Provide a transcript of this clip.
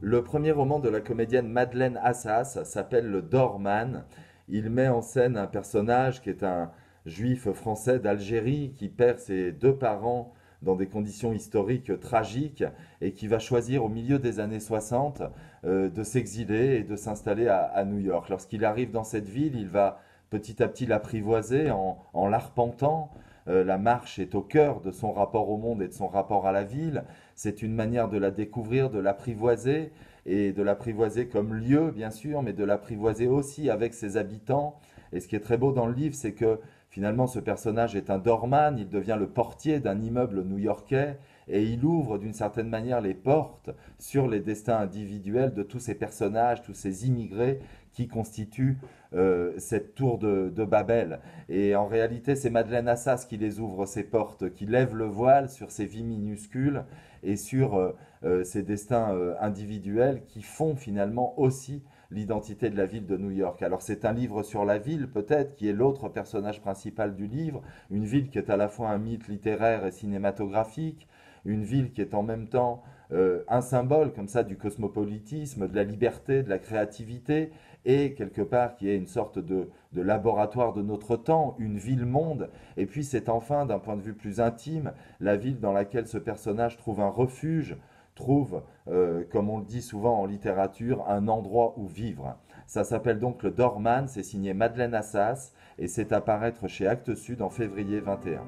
Le premier roman de la comédienne Madeleine Assas s'appelle Le Doorman. Il met en scène un personnage qui est un juif français d'Algérie qui perd ses deux parents dans des conditions historiques tragiques et qui va choisir au milieu des années 60 de s'exiler et de s'installer à New York. Lorsqu'il arrive dans cette ville, il va petit à petit l'apprivoiser en l'arpentant. La marche est au cœur de son rapport au monde et de son rapport à la ville. C'est une manière de la découvrir, de l'apprivoiser, et de l'apprivoiser comme lieu, bien sûr, mais de l'apprivoiser aussi avec ses habitants. Et ce qui est très beau dans le livre, c'est que finalement ce personnage est un doorman, il devient le portier d'un immeuble new-yorkais, et il ouvre d'une certaine manière les portes sur les destins individuels de tous ces personnages, tous ces immigrés qui constituent cette tour de Babel. Et en réalité, c'est Madeleine Assas qui les ouvre ces portes, qui lève le voile sur ces vies minuscules et sur ces destins individuels qui font finalement aussi l'identité de la ville de New York. Alors c'est un livre sur la ville peut-être, qui est l'autre personnage principal du livre, une ville qui est à la fois un mythe littéraire et cinématographique, une ville qui est en même temps un symbole comme ça du cosmopolitisme, de la liberté, de la créativité, et quelque part qui est une sorte de laboratoire de notre temps, une ville-monde. Et puis c'est enfin, d'un point de vue plus intime, la ville dans laquelle ce personnage trouve un refuge, trouve, comme on le dit souvent en littérature, un endroit où vivre. Ça s'appelle donc Le Doorman, c'est signé Madeleine Assas, et c'est à paraître chez Actes Sud en février 21.